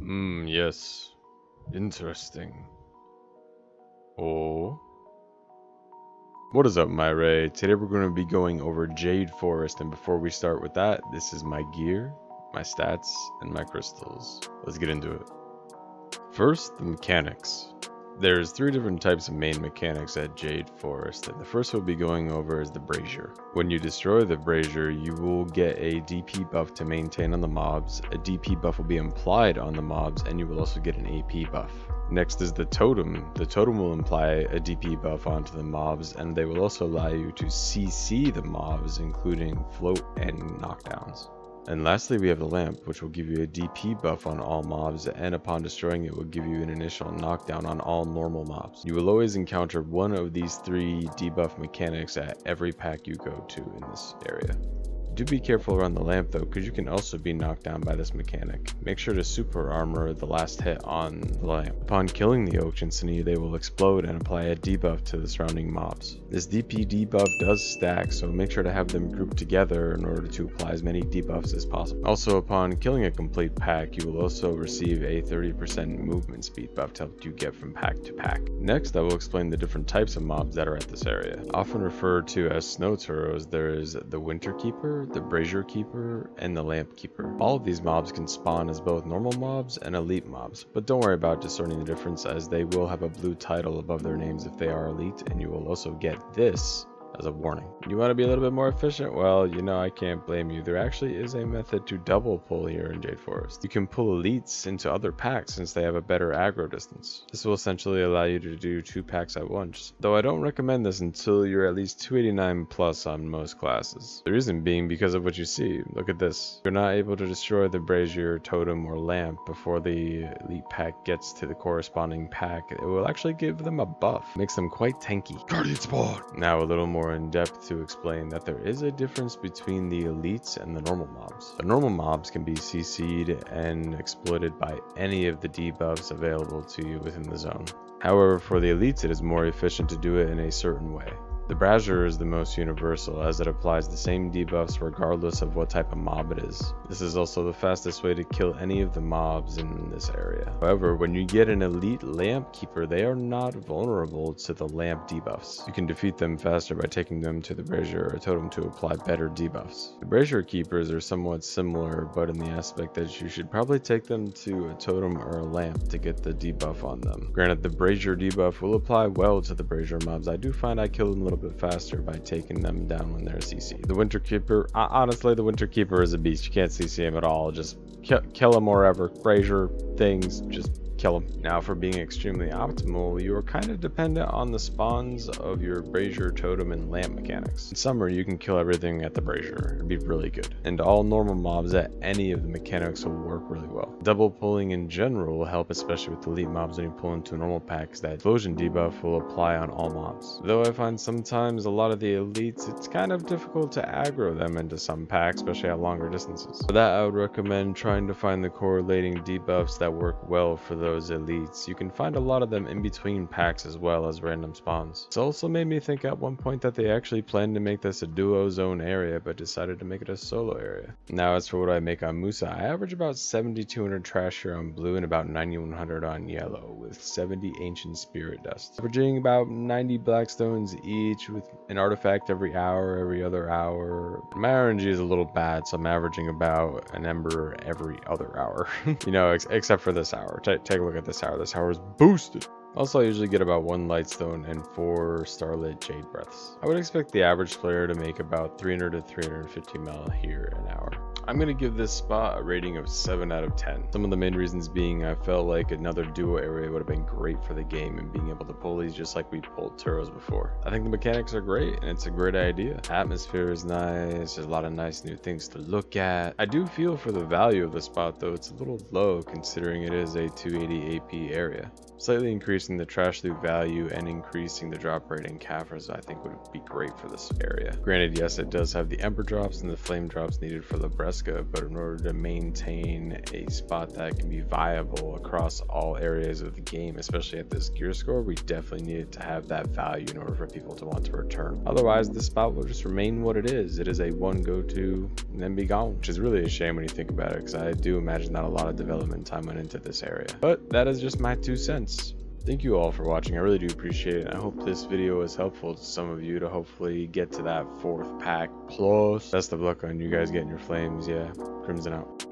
Yes. Interesting. Oh. What is up, my Ray? Today we're going to be going over Jade Forest, and before we start with that, this is my gear, my stats, and my crystals. Let's get into it. First, the mechanics. There's 3 different types of main mechanics at Jade Forest, and the first we'll be going over is the BRRRR. When you destroy the BRRRR, you will get a DP buff to maintain on the mobs, a DP buff will be implied on the mobs, and you will also get an AP buff. Next is the totem. The totem will imply a DP buff onto the mobs, and they will also allow you to CC the mobs, including float and knockdowns. And lastly, we have the lamp, which will give you a DP buff on all mobs, and upon destroying it will give you an initial knockdown on all normal mobs. You will always encounter one of these 3 debuff mechanics at every pack you go to in this area. Do be careful around the lamp though, because you can also be knocked down by this mechanic. Make sure to super armor the last hit on the lamp. Upon killing the Oak instantly, they will explode and apply a debuff to the surrounding mobs. This DP debuff does stack, so make sure to have them grouped together in order to apply as many debuffs as possible. Also, upon killing a complete pack, you will also receive a 30% movement speed buff to help you get from pack to pack. Next, I will explain the different types of mobs that are at this area. Often referred to as snow turros, there is the Winter Keeper, the BRRRR Keeper, and the Lamp Keeper. All of these mobs can spawn as both normal mobs and elite mobs, but don't worry about discerning the difference, as they will have a blue title above their names if they are elite, and you will also get this as a warning. You want to be a little bit more efficient? Well, you know, I can't blame you. There actually is a method to double pull here in Jade Forest. You can pull elites into other packs since they have a better aggro distance. This will essentially allow you to do 2 packs at once, though I don't recommend this until you're at least 289 plus on most classes. The reason being because of what you see. Look at this. You're not able to destroy the BRRRR, totem, or lamp before the elite pack gets to the corresponding pack. It will actually give them a buff. Makes them quite tanky. Guardian spawn! Now a little more in depth to explain that there is a difference between the elites and the normal mobs. The normal mobs can be CC'd and exploited by any of the debuffs available to you within the zone. However, for the elites it is more efficient to do it in a certain way. The BRRRR is the most universal, as it applies the same debuffs regardless of what type of mob it is. This is also the fastest way to kill any of the mobs in this area. However, when you get an elite Lamp Keeper, they are not vulnerable to the lamp debuffs. You can defeat them faster by taking them to the BRRRR or totem to apply better debuffs. The BRRRR Keepers are somewhat similar, but in the aspect that you should probably take them to a totem or a lamp to get the debuff on them. Granted, the BRRRR debuff will apply well to the BRRRR mobs. I do find I kill them a little bit faster by taking them down when they're CC. The Winter Keeper, honestly, the Winter Keeper is a beast. You can't CC him at all. Just kill him wherever. BRRRR things, just kill him. Now, for being extremely optimal, you are kind of dependent on the spawns of your BRRRR, totem, and lamp mechanics. In summer, you can kill everything at the BRRRR. It'd be really good. And all normal mobs at any of the mechanics will work really well. Double pulling in general will help, especially with elite mobs when you pull into normal packs. That explosion debuff will apply on all mobs. Though I find sometimes a lot of the elites, it's kind of difficult to aggro them into some packs, especially at longer distances. For that, I would recommend trying to find the correlating debuffs that work well for those elites. You can find a lot of them in between packs as well as random spawns. This also made me think at one point that they actually planned to make this a duo zone area, but decided to make it a solo area. Now, as for what I make on Musa, I average about 7200 trash here on blue and about 9100 on yellow, with 70 ancient spirit dust, averaging about 90 blackstones each, with an artifact every hour, every other hour. My RNG is a little bad, so I'm averaging about an ember every other hour. You know, except for this hour. Take a look at this hour. This hour is boosted. Also, I usually get about 1 lightstone and 4 starlit jade breaths. I would expect the average player to make about 300 to 350 mil here an hour. I'm going to give this spot a rating of 7 out of 10. Some of the main reasons being I felt like another duo area would have been great for the game and being able to pull these just like we pulled turros before. I think the mechanics are great and it's a great idea. Atmosphere is nice, there's a lot of nice new things to look at. I do feel for the value of the spot though, it's a little low considering it is a 280 AP area. Slightly increasing the trash loot value and increasing the drop rate in Kaffir's I think would be great for this area. Granted, yes, it does have the Ember drops and the Flame drops needed for Labresca, but in order to maintain a spot that can be viable across all areas of the game, especially at this gear score, we definitely needed to have that value in order for people to want to return. Otherwise, this spot will just remain what it is. It is a one go-to and then be gone, which is really a shame when you think about it, because I do imagine that a lot of development time went into this area. But that is just my 2 cents. Thank you all for watching. I really do appreciate it. I hope this video was helpful to some of you to hopefully get to that 4th pack plus. Best of luck on you guys getting your flames. Yeah, Crimson out.